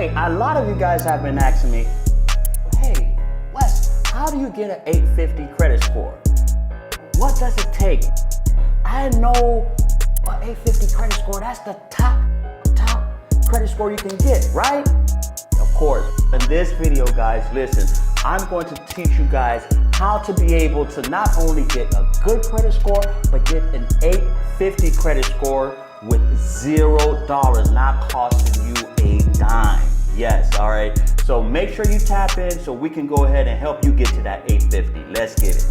Hey, a lot of you guys have been asking me, hey, Wes, how do you get an 850 credit score? What does it take? I know an 850 credit score, that's the top credit score you can get, right? Of course. In this video, guys, listen, I'm going to teach you guys how to be able to not only get a good credit score, but get an 850 credit score with $0, not costing you a dime. Yes, all right. So make sure you tap in so we can go ahead and help you get to that 850. Let's get it.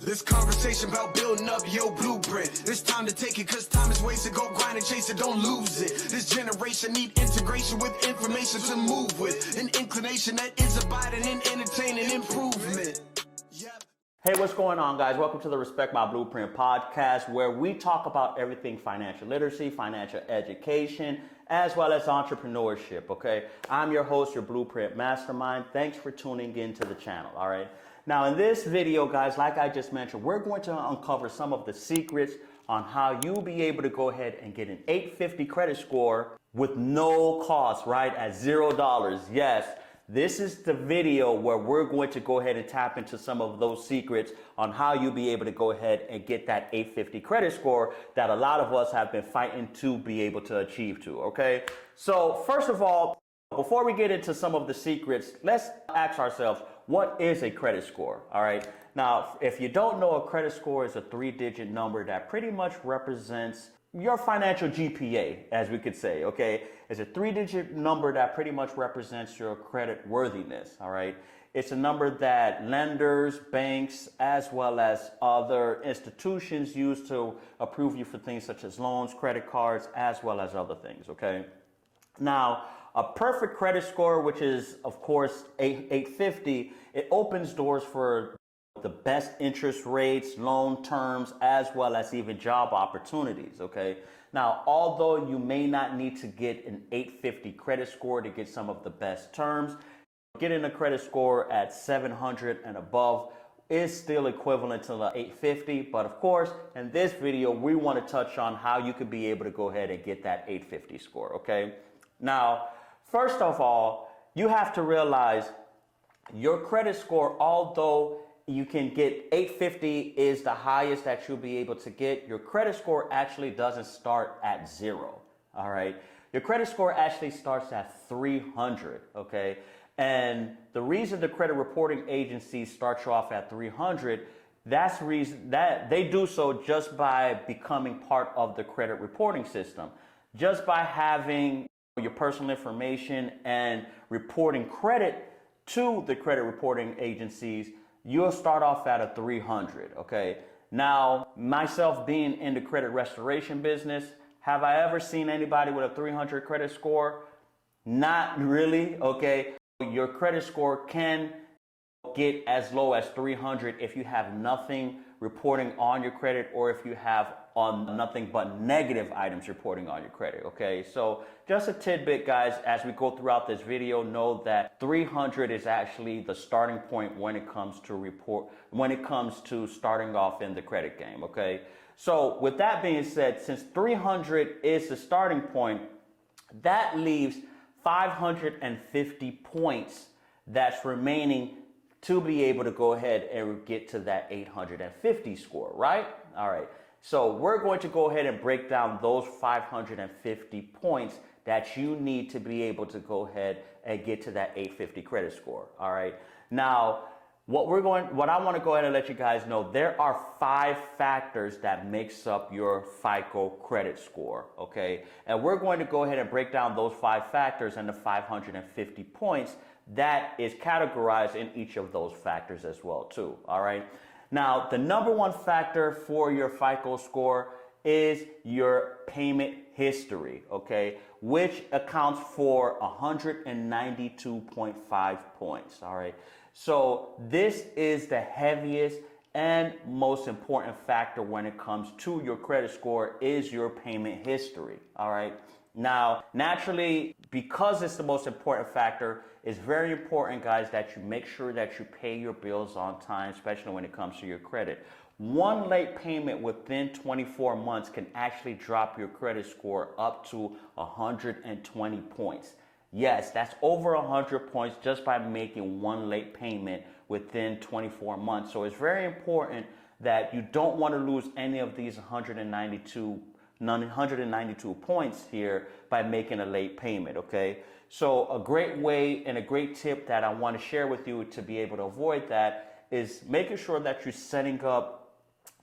This conversation about building up your blueprint. It's time to take it cause time is wasted. Go grind and chase it, don't lose it. This generation need integration with information to move with. An inclination that is abiding in entertaining improvement. Yep. Hey, what's going on, guys? Welcome to the Respect My Blueprint podcast, where we talk about everything financial literacy, financial education, as well as entrepreneurship, okay? I'm your host, your Blueprint Mastermind. Thanks for tuning into the channel, all right? Now, in this video, guys, like I just mentioned, we're going to uncover some of the secrets on how you'll be able to go ahead and get an 850 credit score with no cost, right? At $0. Yes, this is the video where we're going to go ahead and tap into some of those secrets on how you'll be able to go ahead and get that 850 credit score that a lot of us have been fighting to be able to achieve to, okay? So first of all, before we get into some of the secrets, let's ask ourselves, what is a credit score? All right. Now, if you don't know, a credit score is a 3-digit number that pretty much represents your financial GPA, as we could say, okay? It's a 3-digit number that pretty much represents your credit worthiness, all right? It's a number that lenders, banks, as well as other institutions use to approve you for things such as loans, credit cards, as well as other things, okay? Now, a perfect credit score, which is, of course, 850, it opens doors for the best interest rates, loan terms, as well as even job opportunities, okay? Now, although you may not need to get an 850 credit score to get some of the best terms, getting a credit score at 700 and above is still equivalent to the 850. But of course, in this video, we want to touch on how you could be able to go ahead and get that 850 score, okay? Now, first of all, you have to realize your credit score, although you can get 850 is the highest that you'll be able to get, your credit score actually doesn't start at 0, all right? Your credit score actually starts at 300, okay? And the reason the credit reporting agencies start you off at 300, that's the reason that they do so just by becoming part of the credit reporting system. Just by having your personal information and reporting credit to the credit reporting agencies, you'll start off at a 300, okay? Now, myself being in the credit restoration business, have I ever seen anybody with a 300 credit score? Not really, okay? Your credit score can get as low as 300 if you have nothing reporting on your credit, or if you have on nothing but negative items reporting on your credit, okay? So just a tidbit, guys, as we go throughout this video, know that 300 is actually the starting point when it comes to starting off in the credit game, okay? So with that being said, since 300 is the starting point, that leaves 550 points that's remaining to be able to go ahead and get to that 850 score, right? All right. So we're going to go ahead and break down those 550 points that you need to be able to go ahead and get to that 850 credit score. All right. Now, what I want to go ahead and let you guys know, there are 5 factors that makes up your FICO credit score, okay? And we're going to go ahead and break down those 5 factors and the 550 points that is categorized in each of those factors as well too, all right? Now, the number one factor for your FICO score is your payment history, okay? Which accounts for 192.5 points, all right? So this is the heaviest and most important factor when it comes to your credit score is your payment history, all right? Now, naturally, because it's the most important factor, it's very important, guys, that you make sure that you pay your bills on time, especially when it comes to your credit. One late payment within 24 months can actually drop your credit score up to 120 points. Yes, that's over 100 points just by making one late payment within 24 months. So it's very important that you don't want to lose any of these 192 points here by making a late payment, okay? So a great way and a great tip that I want to share with you to be able to avoid that is making sure that you're setting up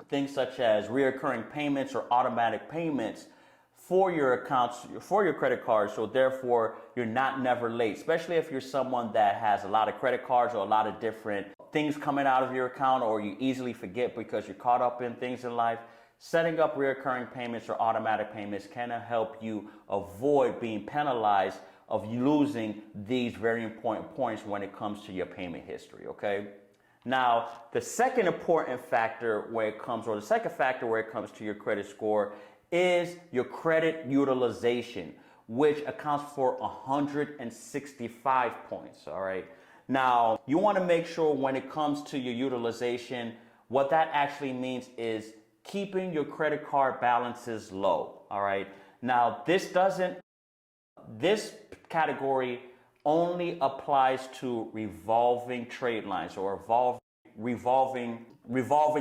things such as reoccurring payments or automatic payments for your accounts, for your credit cards, so therefore you're not never late, especially if you're someone that has a lot of credit cards or a lot of different things coming out of your account, or you easily forget because you're caught up in things in life. Setting up reoccurring payments or automatic payments can help you avoid being penalized of losing these very important points when it comes to your payment history, okay? Now, the second important factor where it comes, or the second factor where it comes to your credit score is your credit utilization, which accounts for 165 points, all right? Now, you want to make sure when it comes to your utilization, what that actually means is keeping your credit card balances low, all right? Now, this category only applies to revolving trade lines or revolving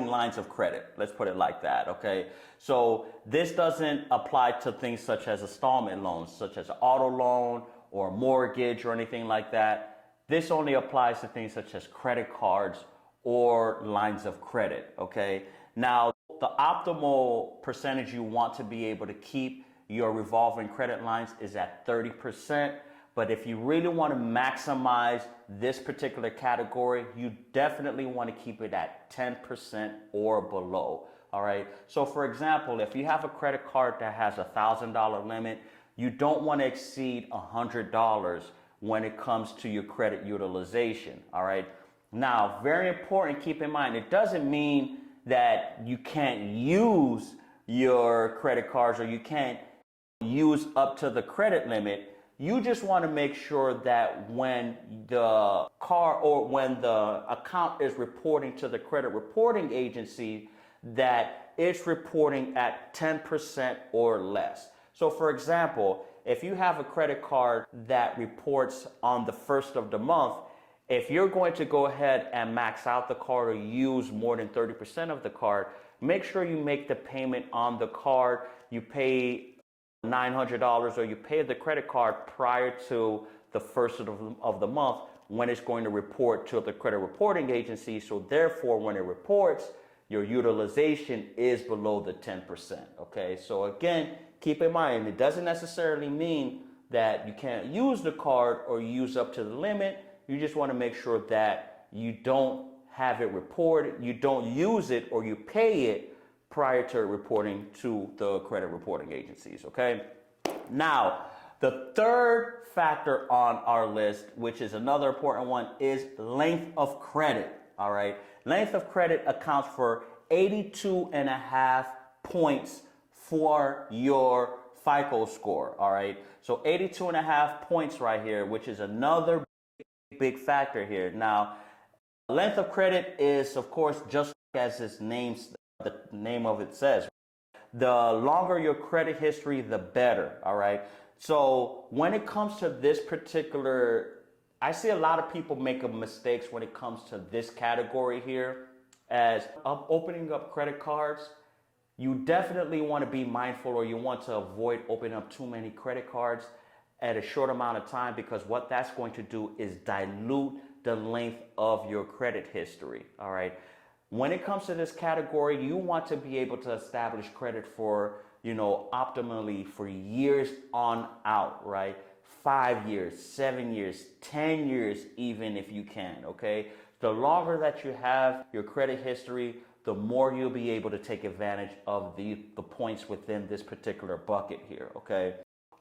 lines of credit. Let's put it like that, okay? So this doesn't apply to things such as installment loans, such as an auto loan or mortgage or anything like that. This only applies to things such as credit cards or lines of credit, okay? Now, the optimal percentage you want to be able to keep your revolving credit lines is at 30%. But if you really want to maximize this particular category, you definitely want to keep it at 10% or below. All right. So for example, if you have a credit card that has a $1,000 limit, you don't want to exceed $100 when it comes to your credit utilization. All right. Now, very important, keep in mind, it doesn't mean that you can't use your credit cards or you can't use up to the credit limit. You just want to make sure that when the account is reporting to the credit reporting agency, that it's reporting at 10% or less. So for example, if you have a credit card that reports on the first of the month, if you're going to go ahead and max out the card or use more than 30% of the card, make sure you make the payment on the card. You pay $900 or you pay the credit card prior to the first of the month when it's going to report to the credit reporting agency. So therefore, when it reports, your utilization is below the 10%. Okay, so again, keep in mind, it doesn't necessarily mean that you can't use the card or use up to the limit. You just want to make sure that you don't have it reported, you don't use it, or you pay it prior to reporting to the credit reporting agencies, okay? Now, the third factor on our list, which is another important one, is length of credit, all right? Length of credit accounts for 82.5 points for your FICO score, all right? So 82.5 points right here, which is another big factor here. Now, length of credit is, of course, just as its the name of it says, the longer your credit history, the better, all right? So when it comes to this particular, I see a lot of people make mistakes when it comes to this category here, as opening up credit cards. You definitely want to be mindful, or you want to avoid opening up too many credit cards at a short amount of time, because what that's going to do is dilute the length of your credit history, all right? When it comes to this category, you want to be able to establish credit for, optimally for years on out, right? 5 years, 7 years, 10 years, even if you can, okay? The longer that you have your credit history, the more you'll be able to take advantage of the points within this particular bucket here, okay?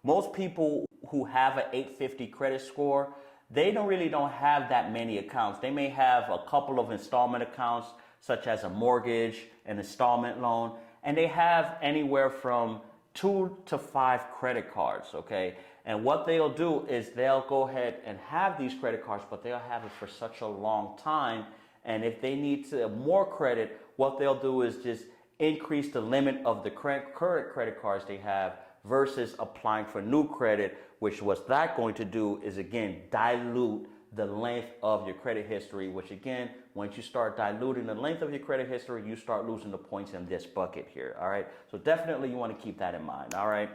Most people who have an 850 credit score, they don't have that many accounts. They may have a couple of installment accounts, such as a mortgage, an installment loan, and they have anywhere from 2 to 5 credit cards, okay? And what they'll do is they'll go ahead and have these credit cards, but they'll have it for such a long time. And if they need more credit, what they'll do is just increase the limit of the current credit cards they have versus applying for new credit, which what's that going to do is, again, dilute the length of your credit history, which again, once you start diluting the length of your credit history, you start losing the points in this bucket here, all right? So definitely you want to keep that in mind, all right?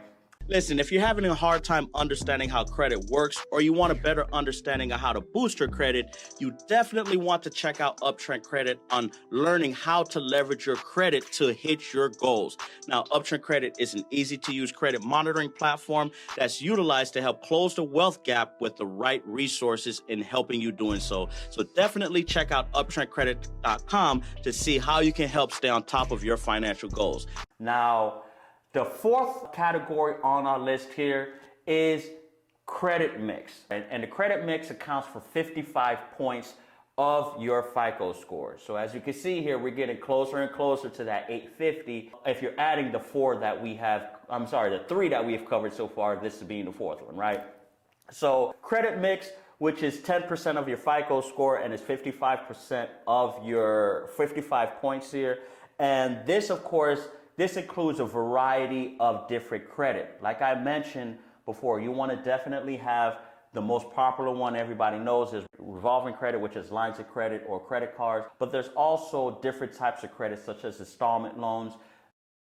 Listen, if you're having a hard time understanding how credit works, or you want a better understanding of how to boost your credit, you definitely want to check out Uptrend Credit on learning how to leverage your credit to hit your goals. Now, Uptrend Credit is an easy-to-use credit monitoring platform that's utilized to help close the wealth gap with the right resources in helping you doing so. So definitely check out uptrendcredit.com to see how you can help stay on top of your financial goals. Now, the fourth category on our list here is credit mix. And the credit mix accounts for 55 points of your FICO score. So as you can see here, we're getting closer and closer to that 850. If you're adding the the three that we've covered so far, this being the fourth one, right? So credit mix, which is 10% of your FICO score and is 55% of your 55 points here. And this, of course, this includes a variety of different credit. Like I mentioned before, you want to definitely have the most popular one everybody knows is revolving credit, which is lines of credit or credit cards. But there's also different types of credit, such as installment loans,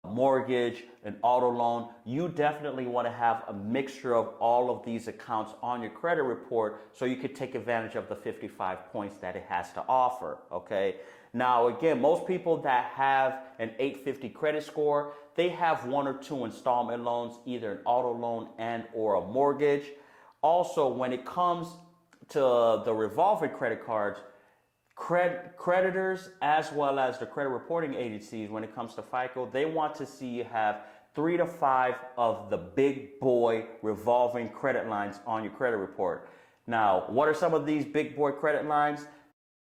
mortgage, and auto loan. You definitely want to have a mixture of all of these accounts on your credit report so you could take advantage of the 55 points that it has to offer, okay? Now, again, most people that have an 850 credit score, they have one or two installment loans, either an auto loan and or a mortgage. Also, when it comes to the revolving credit cards, creditors as well as the credit reporting agencies, when it comes to FICO, they want to see you have 3 to 5 of the big boy revolving credit lines on your credit report. Now, what are some of these big boy credit lines?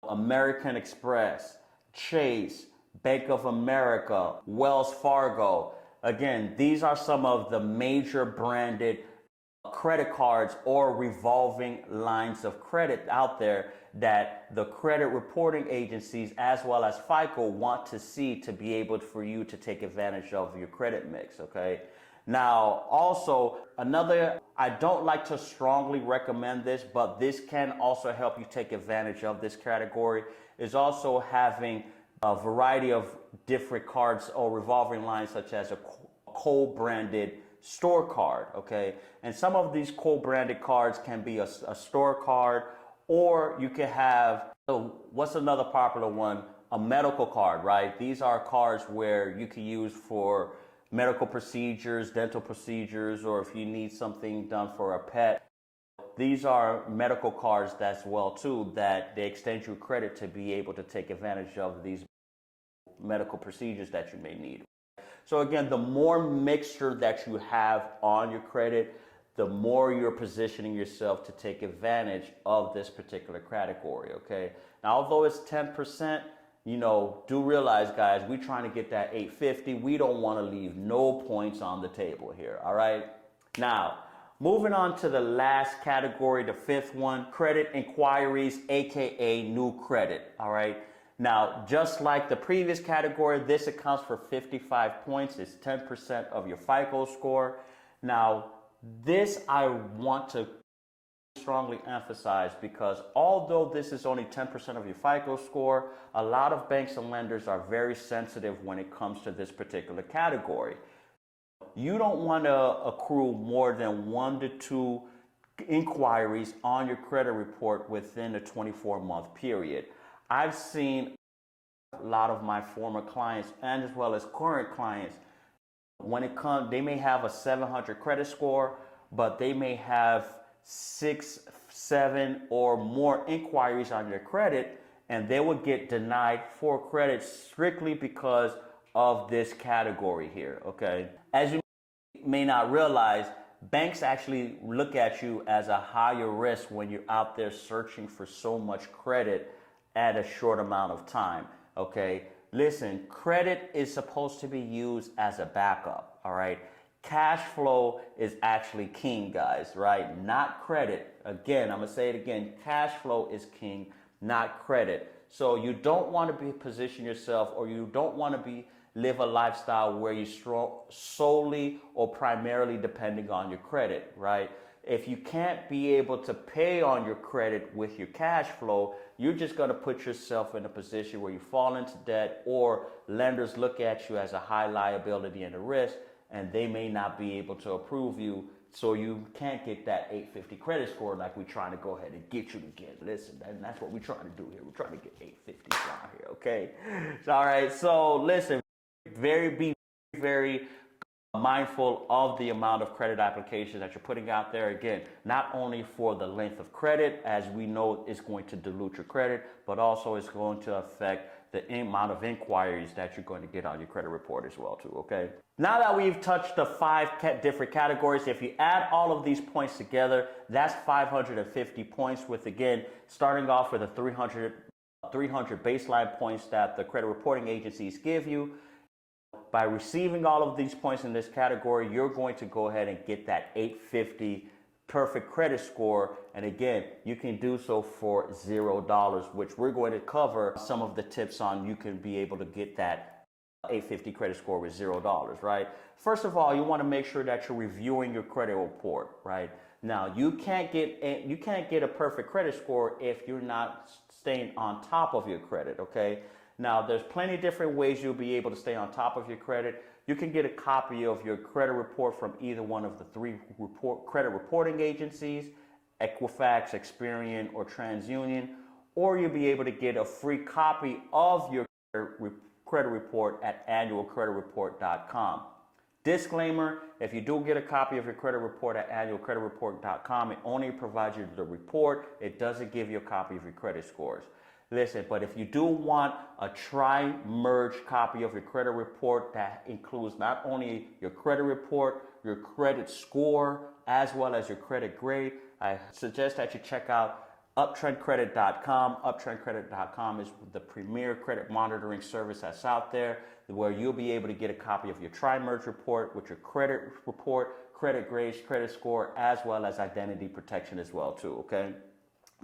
American Express, Chase, Bank of America, Wells Fargo. Again, these are some of the major branded credit cards or revolving lines of credit out there that the credit reporting agencies as well as FICO want to see to be able for you to take advantage of your credit mix, okay? Now, also, I don't like to strongly recommend this, but this can also help you take advantage of this category, is also having a variety of different cards or revolving lines, such as a co-branded store card, okay? And some of these co-branded cards can be a store card, or you can have, what's another popular one? A medical card, right? These are cards where you can use for medical procedures, dental procedures, or if you need something done for a pet. These are medical cards as well too, that they extend you credit to be able to take advantage of these medical procedures that you may need. So again, the more mixture that you have on your credit, the more you're positioning yourself to take advantage of this particular category, okay? Now, although it's 10%, do realize, guys, we're trying to get that 850. We don't want to leave no points on the table here, all right? Now, moving on to the last category, the fifth one, credit inquiries, aka new credit, all right? Now, just like the previous category, this accounts for 55 points. It's 10% of your FICO score. Now, this I want to strongly emphasize, because although this is only 10% of your FICO score, a lot of banks and lenders are very sensitive when it comes to this particular category. You don't want to accrue more than 1 to 2 inquiries on your credit report within a 24-month period. I've seen a lot of my former clients and as well as current clients, when it comes, they may have a 700 credit score, but they may have 6, 7 or more inquiries on their credit, and they would get denied for credit strictly because of this category here, okay? As you may not realize, banks actually look at you as a higher risk when you're out there searching for so much credit at a short amount of time, okay? Listen, credit is supposed to be used as a backup, all right? Cash flow is actually king, guys, right? Not credit. Again, I'm gonna say it again, cash flow is king, not credit. So you don't want to position yourself, or you don't want to be live a lifestyle where you solely or primarily depending on your credit, right? If you can't be able to pay on your credit with your cash flow, you're just going to put yourself in a position where you fall into debt, or lenders look at you as a high liability and a risk, and they may not be able to approve you. So you can't get that 850 credit score like we're trying to go ahead and get you to get. Listen, that's what we're trying to do here. We're trying to get 850 down here, okay? All right, so listen, be very mindful of the amount of credit applications that you're putting out there. Again, not only for the length of credit, as we know is going to dilute your credit, but also it's going to affect the amount of inquiries that you're going to get on your credit report as well too, okay? Now that we've touched the 5 different categories, if you add all of these points together, that's 550 points, with, again, starting off with a 300 baseline points that the credit reporting agencies give you. By receiving all of these points in this category, you're going to go ahead and get that 850 perfect credit score. And again, you can do so for $0, which we're going to cover some of the tips on. You can be able to get that 850 credit score with $0, right? First of all, you want to make sure that you're reviewing your credit report, right? Now, you can't get a perfect credit score if you're not staying on top of your credit, okay? Now, there's plenty of different ways you'll be able to stay on top of your credit. You can get a copy of your credit report from either one of the 3 credit reporting agencies, Equifax, Experian, or TransUnion, or you'll be able to get a free copy of your credit report at annualcreditreport.com. Disclaimer, if you do get a copy of your credit report at annualcreditreport.com, it only provides you the report. It doesn't give you a copy of your credit scores. Listen, but if you do want a tri-merge copy of your credit report that includes not only your credit report, your credit score, as well as your credit grade, I suggest that you check out uptrendcredit.com. Uptrendcredit.com is the premier credit monitoring service that's out there, where you'll be able to get a copy of your tri-merge report with your credit report, credit grades, credit score, as well as identity protection as well too, okay?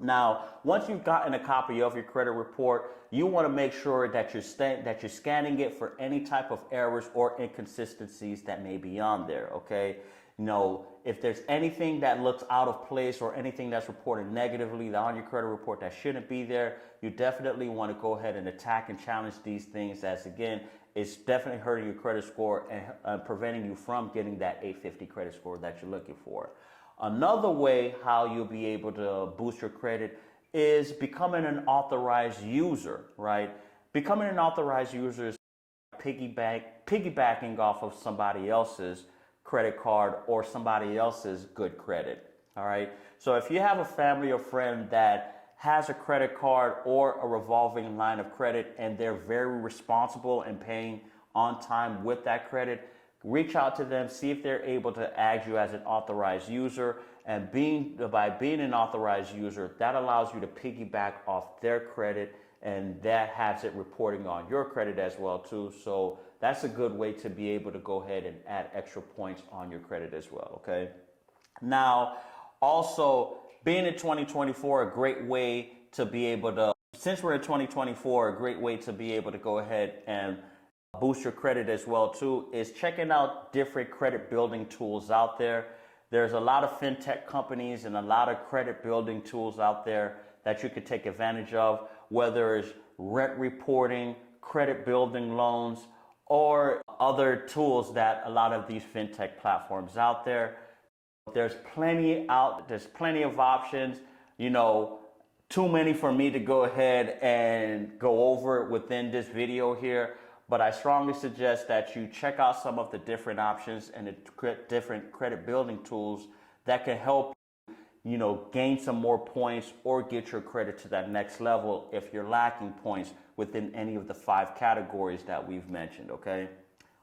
Now, once you've gotten a copy of your credit report, you want to make sure that you're scanning it for any type of errors or inconsistencies that may be on there, okay? You know, if there's anything that looks out of place or anything that's reported negatively on your credit report that shouldn't be there, you definitely want to go ahead and attack and challenge these things, as again, it's definitely hurting your credit score and preventing you from getting that 850 credit score that you're looking for. Another way how you'll be able to boost your credit is becoming an authorized user, right? Becoming an authorized user is piggybacking off of somebody else's credit card or somebody else's good credit, all right? So if you have a family or friend that has a credit card or a revolving line of credit and they're very responsible in paying on time with that credit, reach out to them, see if they're able to add you as an authorized user. And by being an authorized user, that allows you to piggyback off their credit, and that has it reporting on your credit as well too. So that's a good way to be able to go ahead and add extra points on your credit as well, okay? Now, also, being in 2024, a great way to be able to, since we're in 2024, a great way to be able to go ahead and boost your credit as well too is checking out different credit building tools out there. There's a lot of fintech companies and a lot of credit building tools out there that you could take advantage of, whether it's rent reporting, credit building loans, or other tools that a lot of these fintech platforms out there. There's plenty of options, you know, too many for me to go ahead and go over within this video here. But I strongly suggest that you check out some of the different options and the different credit building tools that can help you know, gain some more points or get your credit to that next level if you're lacking points within any of the 5 categories that we've mentioned, okay?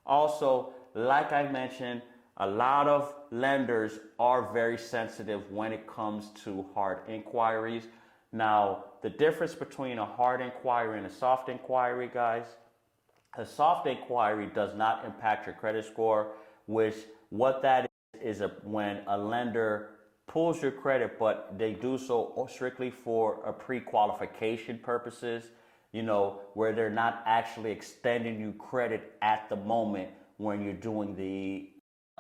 Also, like I mentioned, a lot of lenders are very sensitive when it comes to hard inquiries. Now, the difference between a hard inquiry and a soft inquiry, guys, a soft inquiry does not impact your credit score, which what that is when a lender pulls your credit, but they do so strictly for a pre-qualification purposes. where they're not actually extending you credit at the moment when you're doing the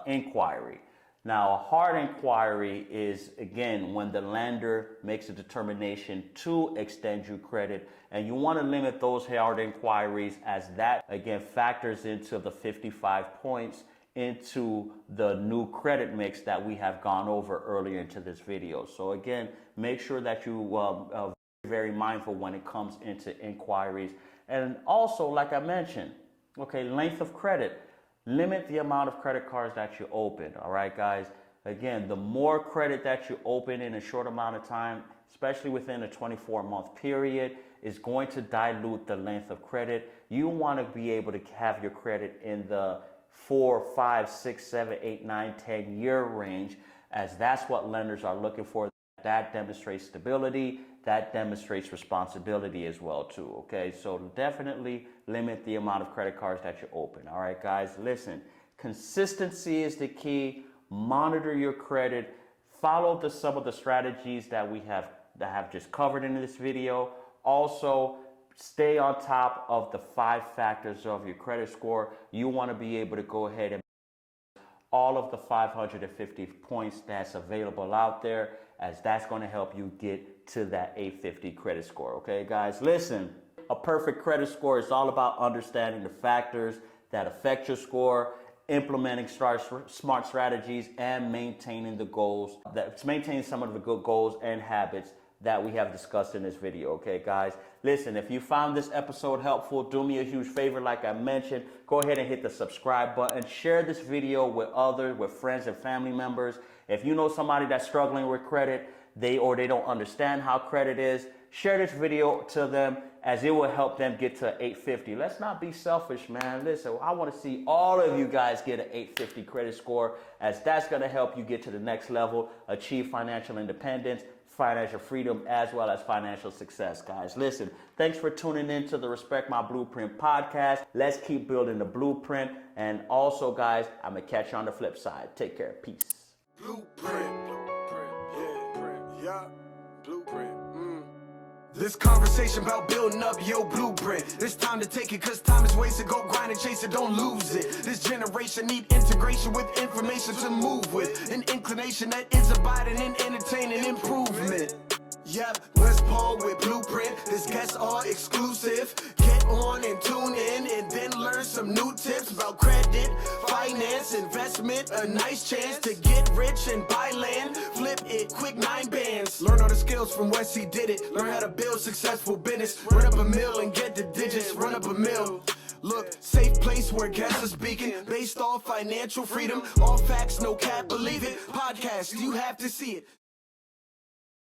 inquiry. Now, a hard inquiry is, again, when the lender makes a determination to extend you credit, and you want to limit those hard inquiries, as that, again, factors into the 55 points into the new credit mix that we have gone over earlier into this video. So again, make sure that you very mindful when it comes into inquiries. And also, like I mentioned, okay, length of credit. Limit the amount of credit cards that you open, all right, guys? Again, the more credit that you open in a short amount of time, especially within a 24-month period, is going to dilute the length of credit. You want to be able to have your credit in the 4, 5, 6, 7, 8, 9, 10-year range, as that's what lenders are looking for. That demonstrates stability, that demonstrates responsibility as well too, okay? So definitely limit the amount of credit cards that you open, all right, guys? Listen, consistency is the key. Monitor your credit. Follow some of the strategies that have just covered in this video. Also, stay on top of the 5 factors of your credit score. You want to be able to go ahead and all of the 550 points that's available out there, as that's going to help you get to that 850 credit score. Okay, guys, listen, a perfect credit score is all about understanding the factors that affect your score, implementing smart strategies, and maintaining maintaining some of the good goals and habits that we have discussed in this video. Okay, guys, listen, if you found this episode helpful, do me a huge favor. Like I mentioned, go ahead and hit the subscribe button. Share this video with friends and family members. If you know somebody that's struggling with credit, they don't understand how credit is, share this video to them, as it will help them get to 850. Let's not be selfish, man. Listen, I want to see all of you guys get an 850 credit score, as that's going to help you get to the next level, achieve financial independence, financial freedom, as well as financial success, guys. Listen, thanks for tuning in to the Respect My Blueprint podcast. Let's keep building the blueprint. And also, guys, I'm going to catch you on the flip side. Take care. Peace. Blueprint, yeah, blueprint. This conversation about building up your blueprint. It's time to take it, cause time is wasted. Go grind and chase it, don't lose it. This generation need integration with information to move with. An inclination that is abiding and entertaining improvement. Yep, let's Paul with Blueprint. This guests are exclusive. Get on and tune in, and then learn some new tips about credit, finance, investment. A nice chance to get rich and buy land. Flip it, quick 9 bands. Learn all the skills from Wes, he did it. Learn how to build successful business. Run up a mill and get the digits. Run up a mill. Look, safe place where guests are speaking, based off financial freedom. All facts, no cap, believe it. Podcast, you have to see it.